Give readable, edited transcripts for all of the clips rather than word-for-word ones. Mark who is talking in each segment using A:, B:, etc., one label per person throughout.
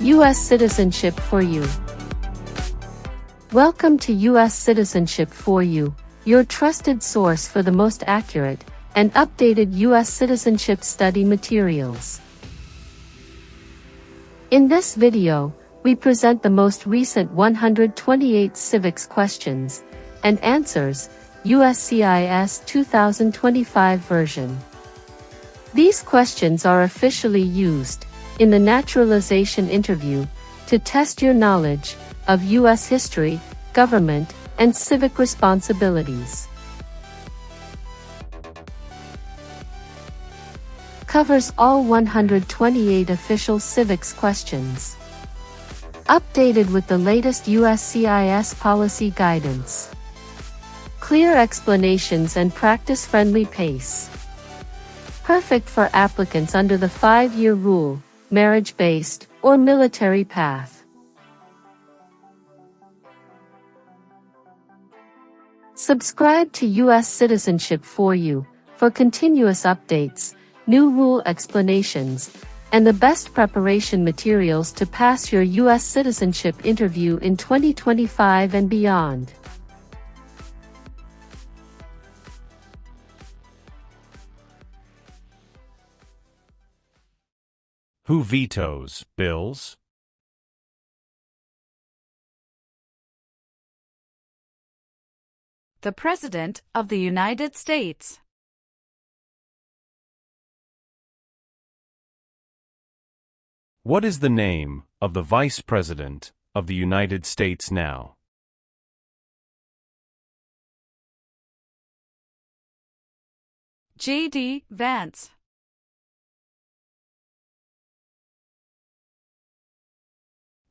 A: US Citizenship for You. Welcome to US Citizenship for You, your trusted source for the most accurate and updated US citizenship study materials. In this video, we present the most recent 128 civics questions and answers, USCIS 2025 version. These questions are officially used in the naturalization interview to test your knowledge of U.S. history, government, and civic responsibilities. Covers all 128 official civics questions. Updated with the latest USCIS policy guidance. Clear explanations and practice-friendly pace. Perfect for applicants under the 5-year rule, marriage-based, or military path. Subscribe to US Citizenship for You for continuous updates, new rule explanations, and the best preparation materials to pass your US citizenship interview in 2025 and beyond.
B: Who vetoes bills?
C: The President of the United States.
B: What is the name of the Vice President of the United States now?
C: J.D. Vance.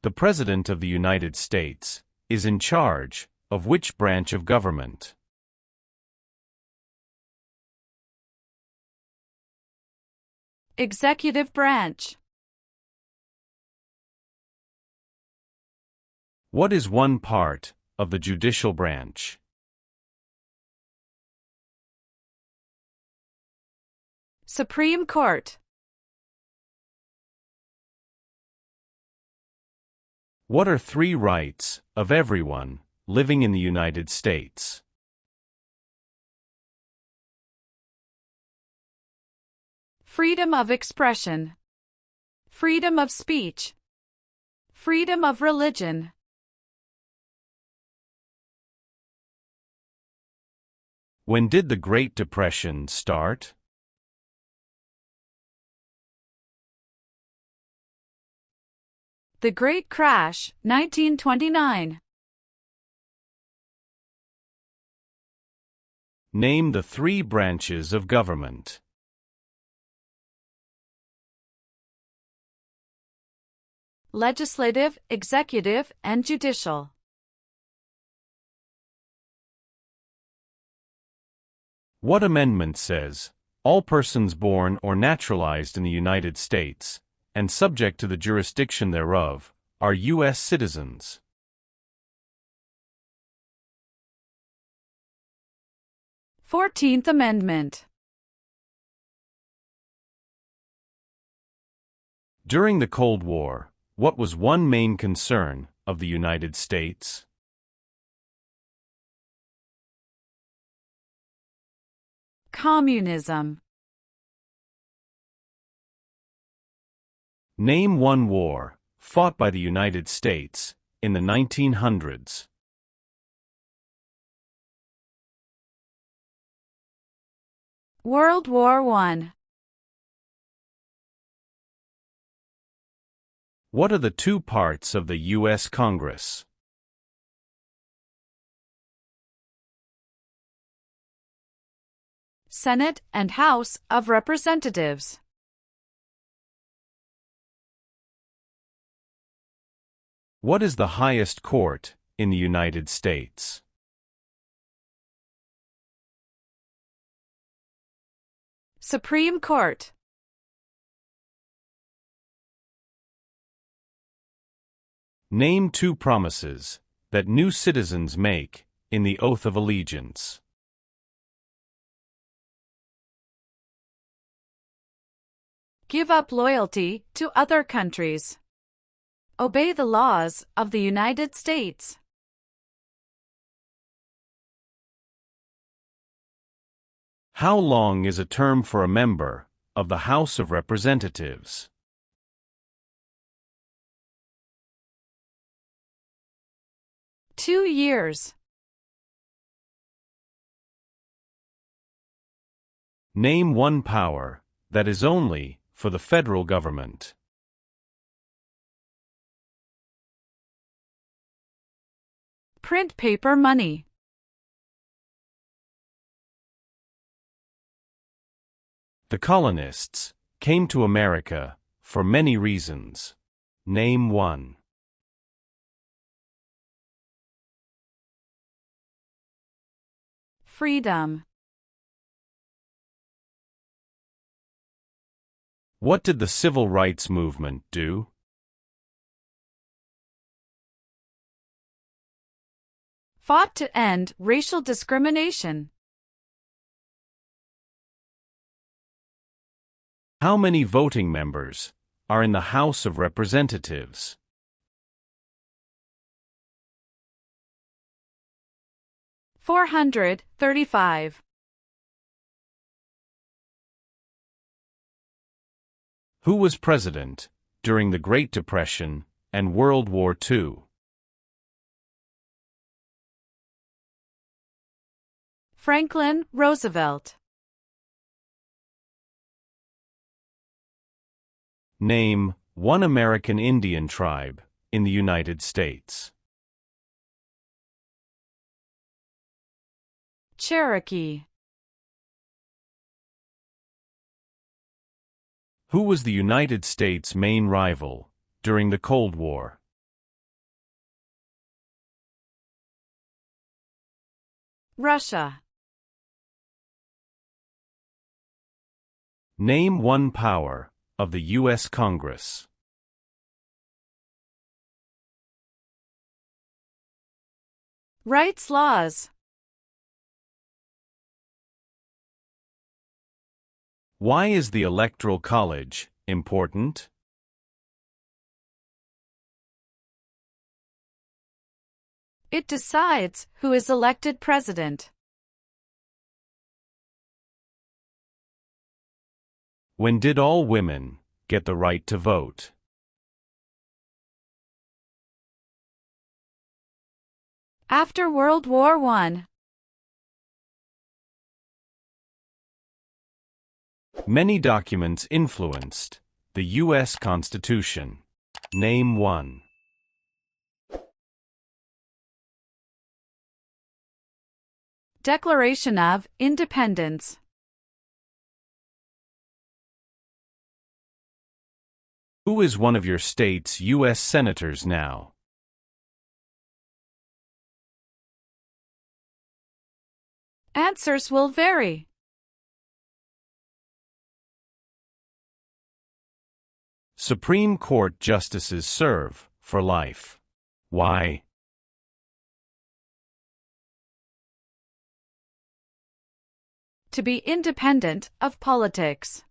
B: The President of the United States is in charge of which branch of government?
C: Executive branch.
B: What is one part of the judicial branch?
C: Supreme Court.
B: What are 3 rights of everyone living in the United States?
C: Freedom of expression. Freedom of speech. Freedom of religion.
B: When did the Great Depression start?
C: The Great Crash, 1929.
B: Name the 3 branches of government.
C: Legislative, executive, and judicial.
B: What amendment says, all persons born or naturalized in the United States, and subject to the jurisdiction thereof, are U.S. citizens?
C: Fourteenth Amendment.
B: During the Cold War, what was one main concern of the United States?
C: Communism.
B: Name one war fought by the United States in the 1900s.
C: World War I.
B: What are the 2 parts of the U.S. Congress?
C: Senate and House of Representatives.
B: What is the highest court in the United States?
C: Supreme Court.
B: Name 2 promises that new citizens make in the oath of allegiance.
C: Give up loyalty to other countries. obey the laws of the United States.
B: How long is a term for a member of the House of Representatives?
C: 2 years.
B: Name one power that is only for the federal government.
C: Print paper money.
B: The colonists came to America for many reasons. Name one.
C: Freedom.
B: What did the Civil Rights Movement do?
C: Fought to end racial discrimination.
B: How many voting members are in the House of Representatives?
C: 435.
B: Who was president during the Great Depression and World War II?
C: Franklin Roosevelt.
B: Name one American Indian tribe in the United States.
C: Cherokee.
B: Who was the United States' main rival during the Cold War?
C: Russia.
B: Name one power of the U.S. Congress.
C: Rights laws.
B: Why is the Electoral College important?
C: It decides who is elected president.
B: When did all women get the right to vote?
C: After World War I.
B: Many documents influenced the U.S. Constitution. Name one.
C: Declaration of Independence.
B: Who is one of your state's U.S. senators now?
C: Answers will vary.
B: Supreme Court justices serve for life. Why?
C: To be independent of politics.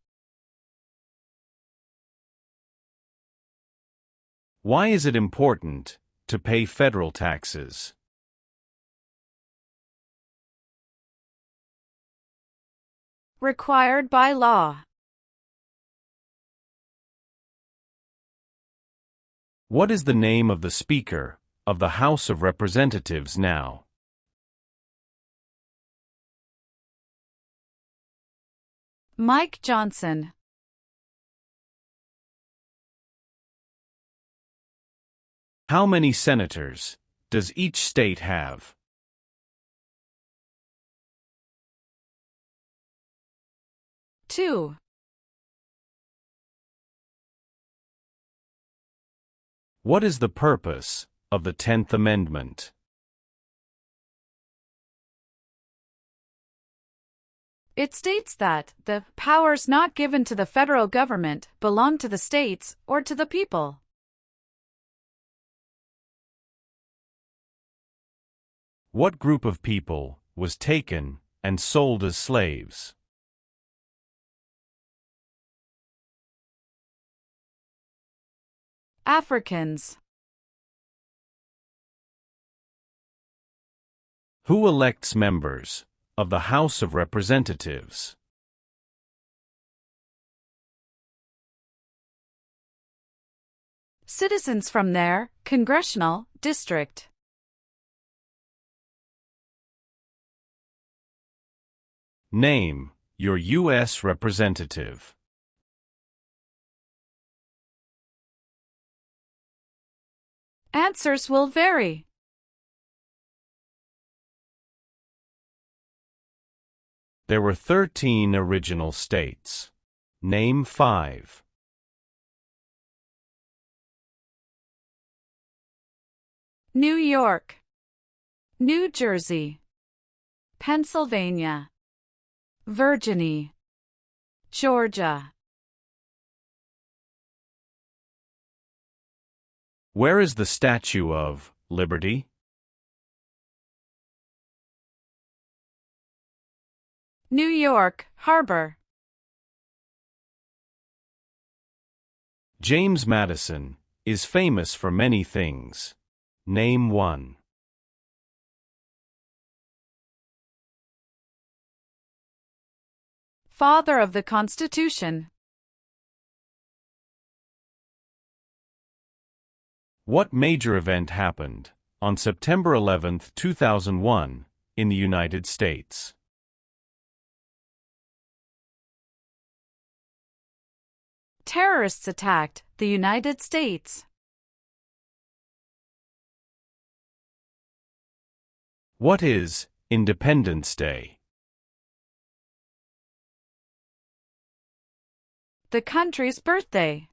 B: Why is it important to pay federal taxes?
C: Required by law.
B: What is the name of the Speaker of the House of Representatives now?
C: Mike Johnson.
B: How many senators does each state have?
C: 2.
B: What is the purpose of the 10th Amendment?
C: It states that the powers not given to the federal government belong to the states or to the people.
B: What group of people was taken and sold as slaves?
C: Africans.
B: Who elects members of the House of Representatives?
C: Citizens from their congressional district.
B: Name your U.S. representative.
C: Answers will vary.
B: There were 13 original states. Name 5.
C: New York, New Jersey, Pennsylvania, Virginia, Georgia.
B: Where is the Statue of Liberty?
C: New York Harbor.
B: James Madison is famous for many things. Name 1.
C: Father of the Constitution.
B: What major event happened on September 11, 2001, in the United States?
C: Terrorists attacked the United States.
B: What is Independence Day?
C: The country's birthday.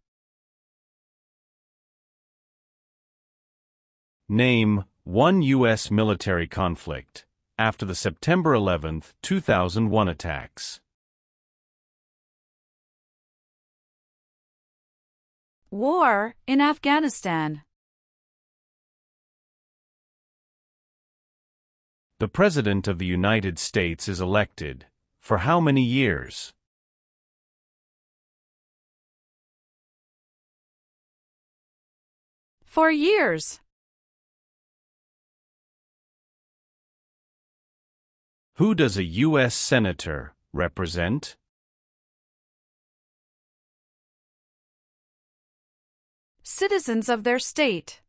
B: Name one U.S. military conflict after the September 11, 2001 attacks.
C: War in Afghanistan.
B: The President of the United States is elected for how many years?
C: For years.
B: Who does a U.S. Senator represent?
C: Citizens of their state.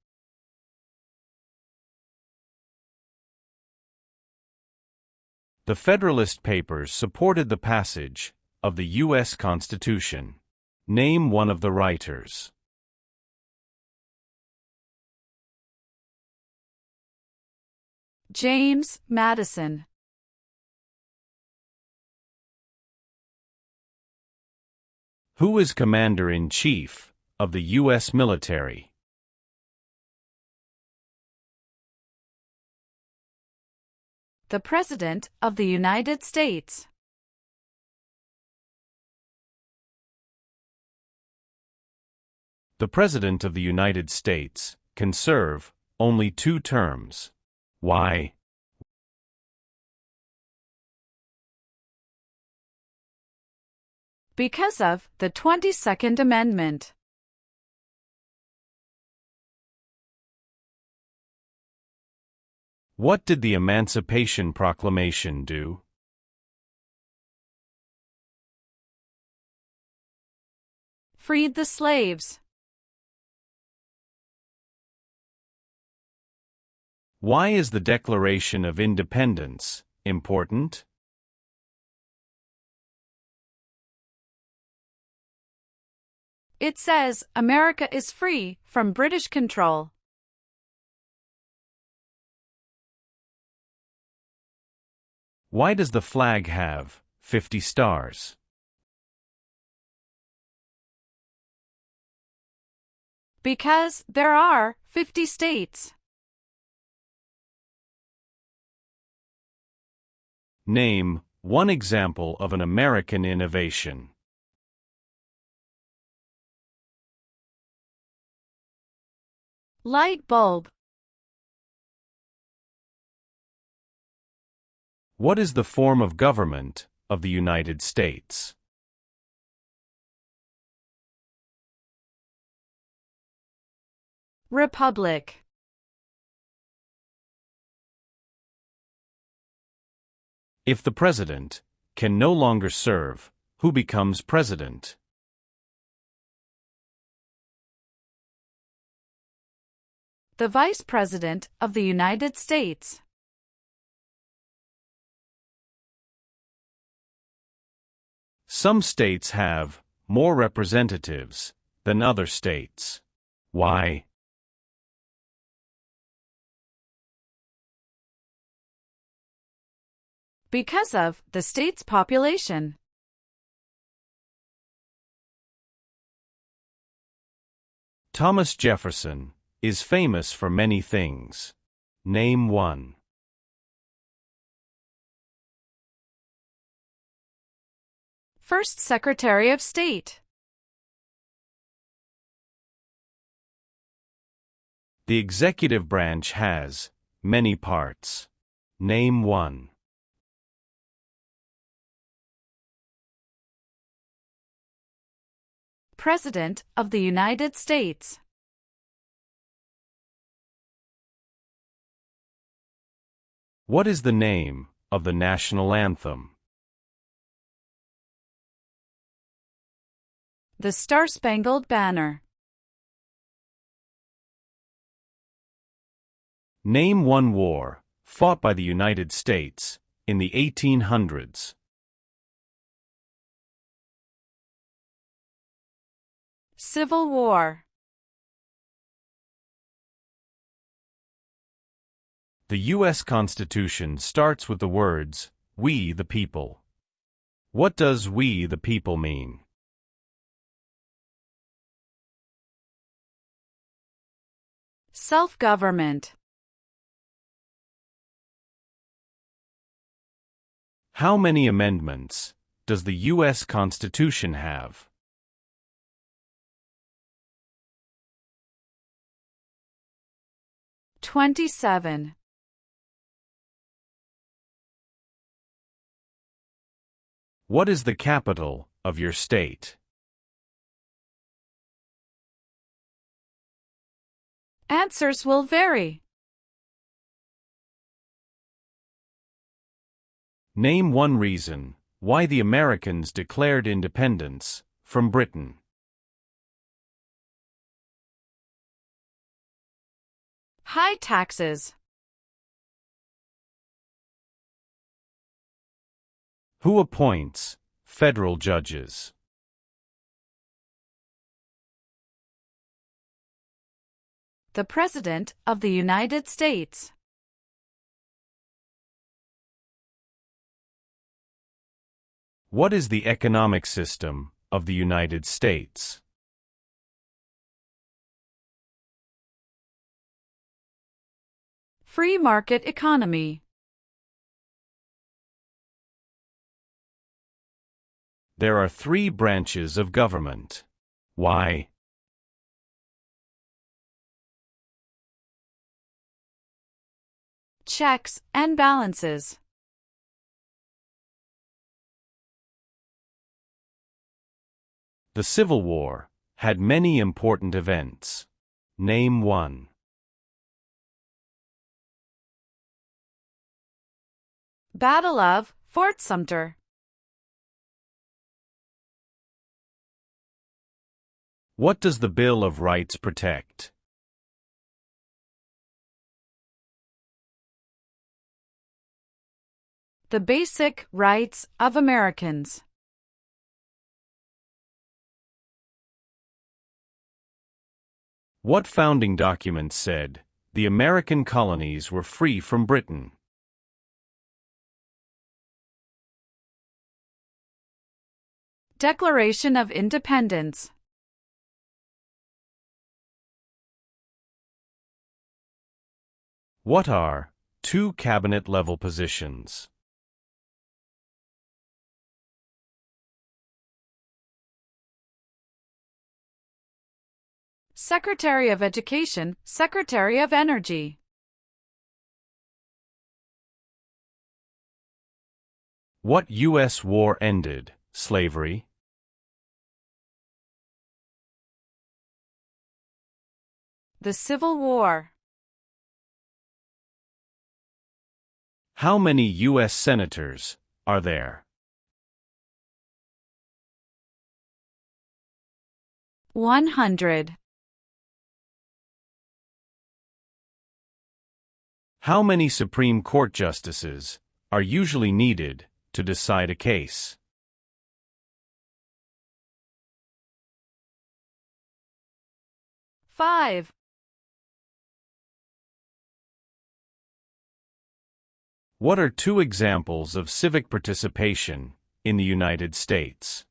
B: The Federalist Papers supported the passage of the U.S. Constitution. Name one of the writers.
C: James Madison.
B: Who is Commander-in-Chief of the U.S. military?
C: The President of the United States.
B: The President of the United States can serve only 2 terms. Why?
C: Because of the 22nd Amendment.
B: What did the Emancipation Proclamation do?
C: Freed the slaves.
B: Why is the Declaration of Independence important?
C: It says America is free from British control.
B: Why does the flag have 50 stars?
C: Because there are 50 states.
B: Name one example of an American innovation.
C: Light bulb.
B: What is the form of government of the United States?
C: Republic.
B: If the president can no longer serve, who becomes president?
C: The Vice President of the United States.
B: Some states have more representatives than other states. Why?
C: Because of the state's population.
B: Thomas Jefferson is famous for many things. Name one.
C: First Secretary of State.
B: The executive branch has many parts. Name one.
C: President of the United States.
B: What is the name of the national anthem?
C: The Star-Spangled Banner.
B: Name one war fought by the United States in the 1800s.
C: Civil War.
B: The U.S. Constitution starts with the words, "We the people." What does "we the people" mean?
C: Self-government.
B: How many amendments does the U.S. Constitution have?
C: 27.
B: What is the capital of your state?
C: Answers will vary.
B: Name one reason why the Americans declared independence from Britain.
C: High taxes.
B: Who appoints federal judges?
C: The President of the United States.
B: What is the economic system of the United States?
C: Free market economy.
B: There are 3 branches of government. Why?
C: Checks and balances.
B: The Civil War had many important events. Name one.
C: Battle of Fort Sumter.
B: What does the Bill of Rights protect?
C: The basic rights of Americans.
B: What founding document said the American colonies were free from Britain?
C: Declaration of Independence.
B: What are 2 cabinet-level positions?
C: Secretary of Education, Secretary of Energy.
B: What U.S. war ended slavery?
C: The Civil War.
B: How many U.S. senators are there?
C: 100.
B: How many Supreme Court justices are usually needed to decide a case?
C: 5.
B: What are two examples of civic participation in the United States?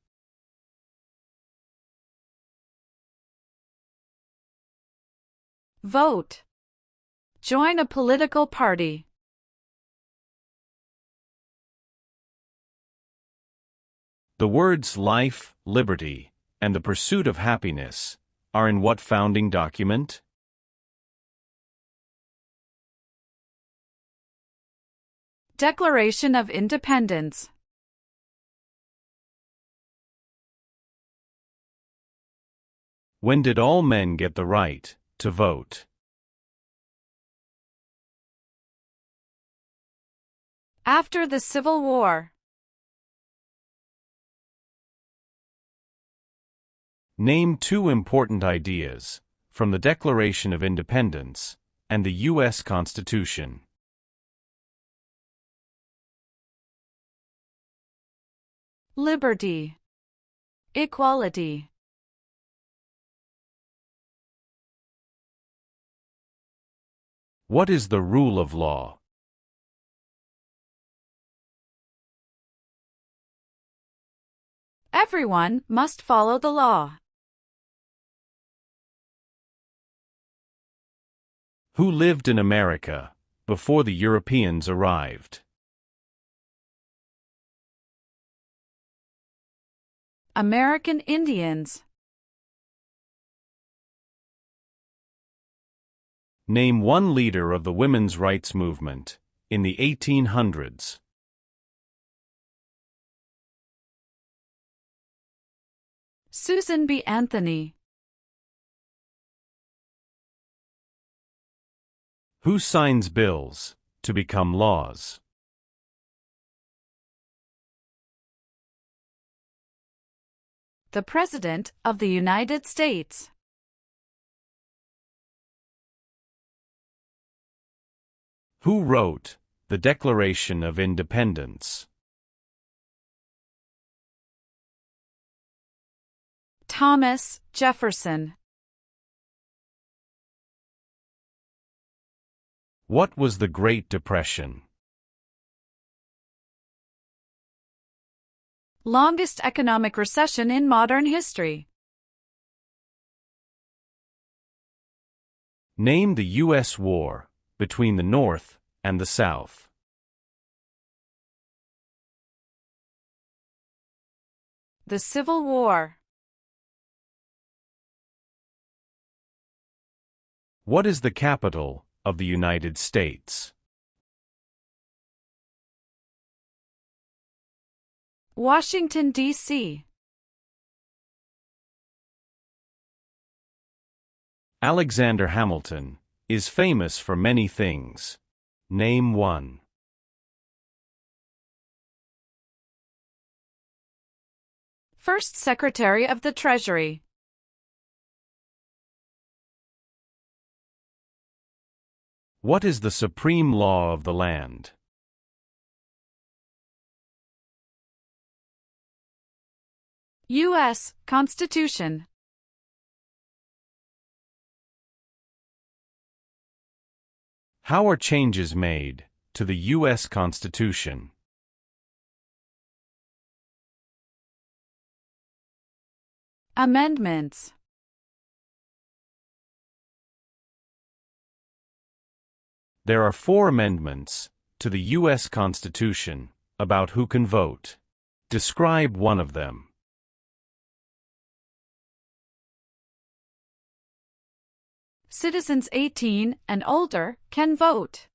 C: Vote. Join a political party.
B: The words life, liberty, and the pursuit of happiness are in what founding document?
C: Declaration of Independence.
B: When did all men get the right to vote?
C: After the Civil War.
B: Name two important ideas from the Declaration of Independence and the U.S. Constitution.
C: Liberty. Equality.
B: What is the rule of law?
C: Everyone must follow the law.
B: Who lived in America before the Europeans arrived?
C: American Indians.
B: Name one leader of the women's rights movement in the 1800s.
C: Susan B. Anthony.
B: Who signs bills to become laws?
C: The President of the United States.
B: Who wrote the Declaration of Independence?
C: Thomas Jefferson.
B: What was the Great Depression?
C: Longest economic recession in modern history.
B: Name the U.S. war between the North and the South.
C: The Civil War.
B: What is the capital of the United States?
C: Washington, D.C.
B: Alexander Hamilton is famous for many things. Name one.
C: First Secretary of the Treasury.
B: What is the supreme law of the land?
C: U.S. Constitution.
B: How are changes made to the U.S. Constitution?
C: Amendments.
B: There are 4 amendments to the U.S. Constitution about who can vote. Describe one of them.
C: Citizens 18 and older can vote.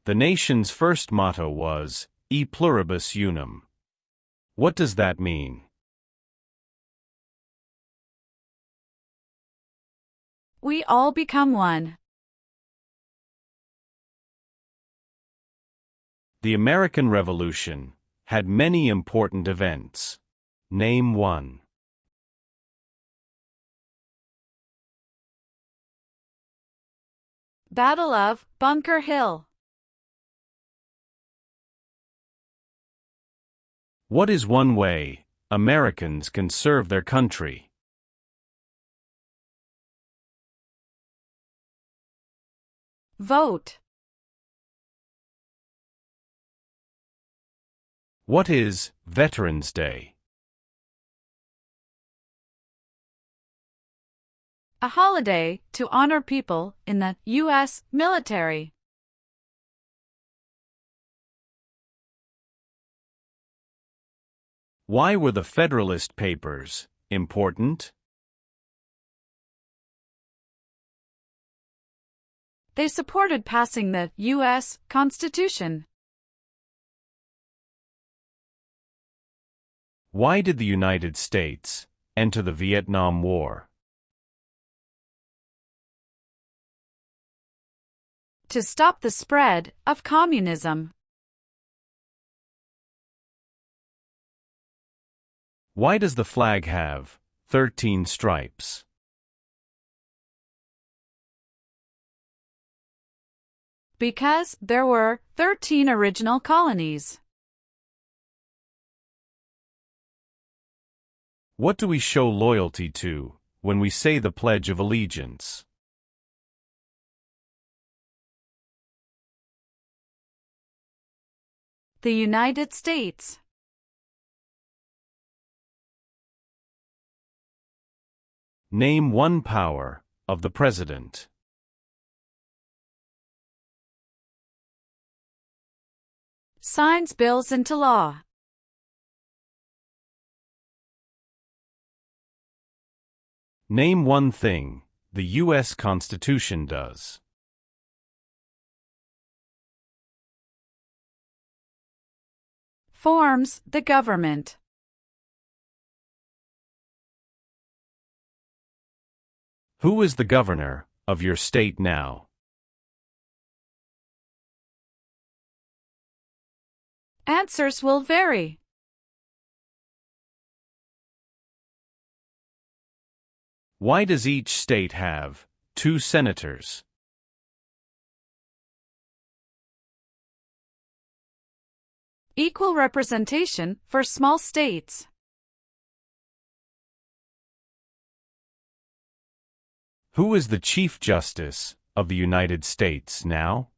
B: The nation's first motto was, E pluribus unum. What does that mean?
C: we all become one.
B: The American Revolution had many important events. Name one.
C: Battle of Bunker Hill.
B: What is one way Americans can serve their country?
C: Vote.
B: What is Veterans Day?
C: A holiday to honor people in the U.S. military.
B: Why were the Federalist Papers important?
C: They supported passing the U.S. Constitution.
B: Why did the United States enter the Vietnam War?
C: To stop the spread of communism.
B: Why does the flag have 13 stripes?
C: Because there were 13 original colonies.
B: What do we show loyalty to when we say the Pledge of Allegiance?
C: The United States.
B: Name one power of the President.
C: Signs bills into law.
B: Name one thing the U.S. Constitution does.
C: Forms the government.
B: Who is the governor of your state now?
C: Answers will vary.
B: Why does each state have 2 senators?
C: Equal representation for small states.
B: Who is the Chief Justice of the United States now?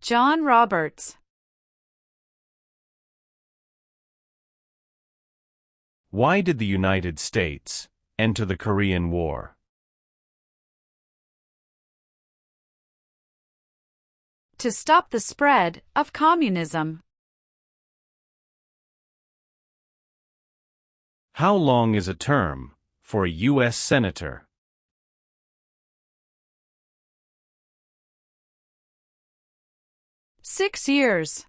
C: John Roberts.
B: Why did the United States enter the Korean War?
C: To stop the spread of communism.
B: How long is a term for a U.S. Senator?
C: Six years.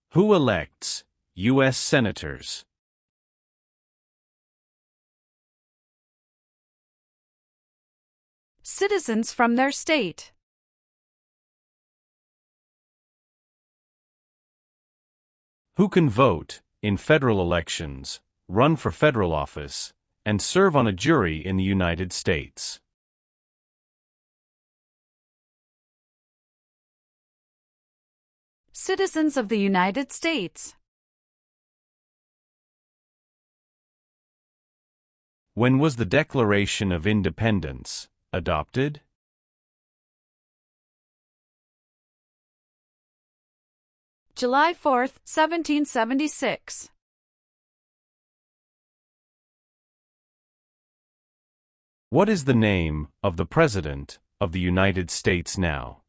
B: Who elects U.S. Senators?
C: Citizens from their state.
B: Who can vote in federal elections, run for federal office, and serve on a jury in the United States?
C: Citizens of the United States.
B: When was the Declaration of Independence adopted?
C: July 4, 1776.
B: What is the name of the President of the United States now?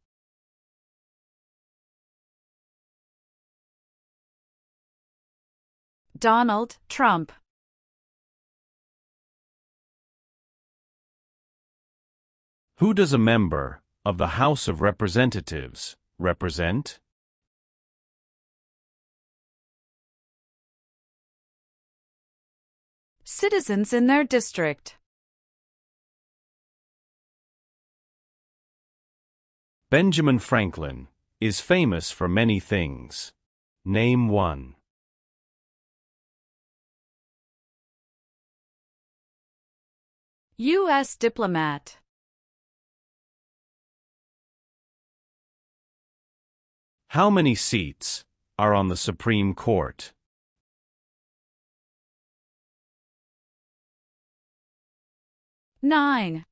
C: Donald Trump.
B: Who does a member of the House of Representatives represent?
C: citizens in their district.
B: Benjamin Franklin is famous for many things. Name one.
C: U.S. diplomat.
B: How many seats are on the Supreme Court?
C: Nine.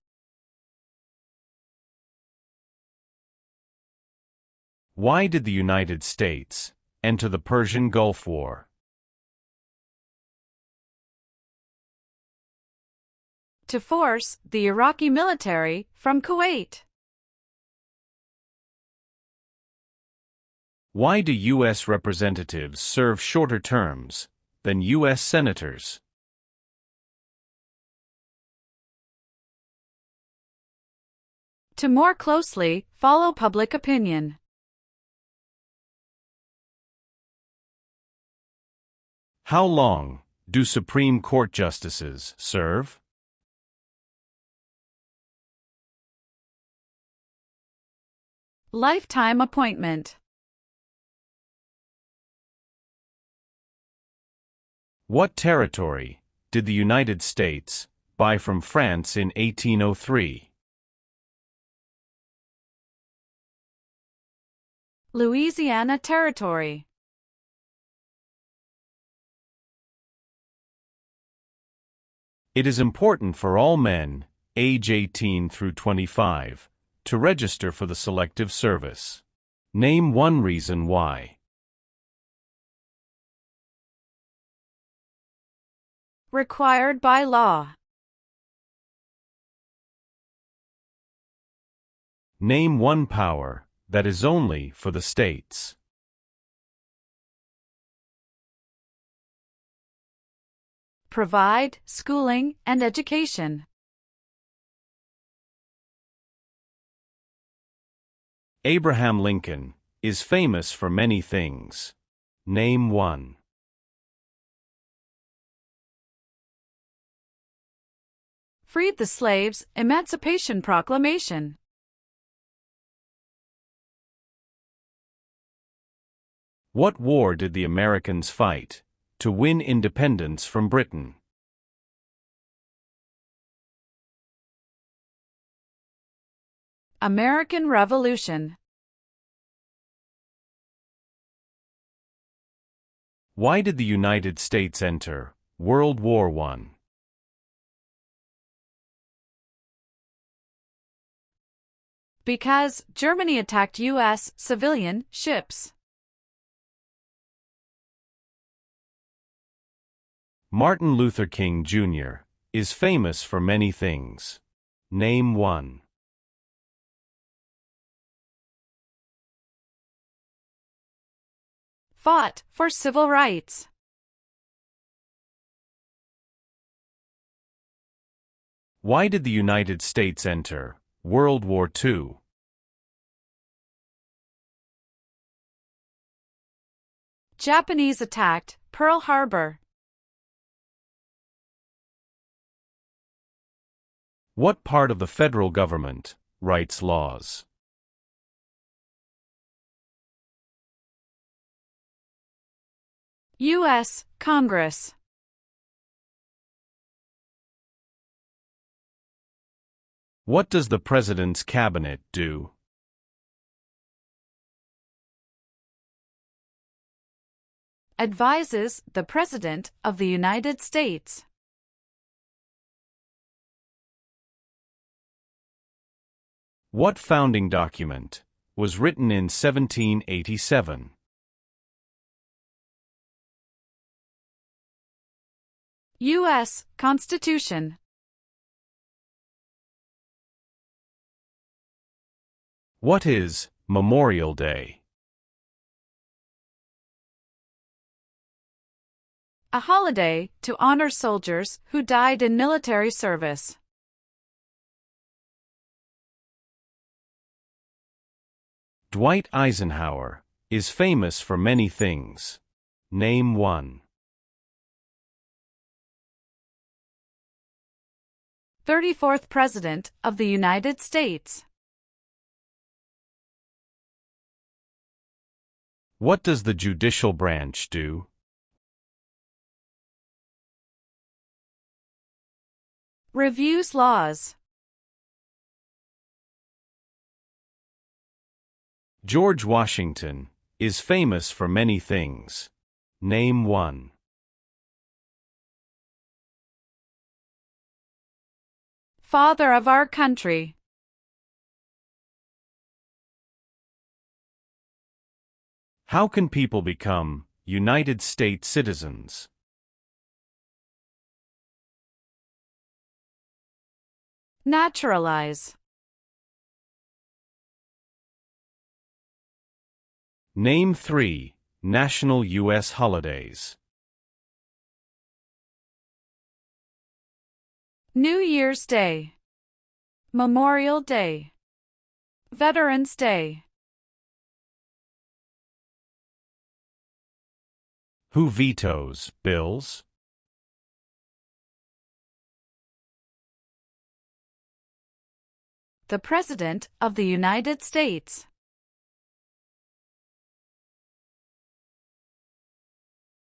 B: Why did the United States enter the Persian Gulf War?
C: To force the Iraqi military from Kuwait.
B: Why do U.S. representatives serve shorter terms than U.S. senators?
C: To more closely follow public opinion.
B: How long do Supreme Court justices serve?
C: Lifetime appointment.
B: What territory did the United States buy from France in 1803?
C: Louisiana Territory.
B: It is important for all men, age 18 through 25, to register for the Selective Service. Name one reason why.
C: Required by law.
B: Name one power that is only for the states.
C: Provide schooling and education.
B: Abraham Lincoln is famous for many things. Name one.
C: Freed the slaves, Emancipation Proclamation.
B: What war did the Americans fight to win independence from Britain?
C: American Revolution.
B: Why did the United States enter World War I?
C: Because Germany attacked U.S. civilian ships.
B: Martin Luther King Jr. is famous for many things. Name one.
C: Fought for civil rights.
B: Why did the United States enter World War II?
C: Japanese attacked Pearl Harbor.
B: What part of the federal government writes laws?
C: U.S. Congress.
B: What does the President's cabinet do?
C: Advises the President of the United States.
B: What founding document was written in 1787?
C: U.S. Constitution.
B: What is Memorial Day?
C: A holiday to honor soldiers who died in military service.
B: Dwight Eisenhower is famous for many things. Name one.
C: 34th President of the United States.
B: What does the judicial branch do?
C: Reviews laws.
B: George Washington is famous for many things. Name one.
C: Father of our country.
B: How can people become United States citizens?
C: Naturalize.
B: Name 3 national U.S. holidays.
C: New Year's Day. Memorial Day. Veterans Day.
B: Who vetoes bills?
C: The President of the United States.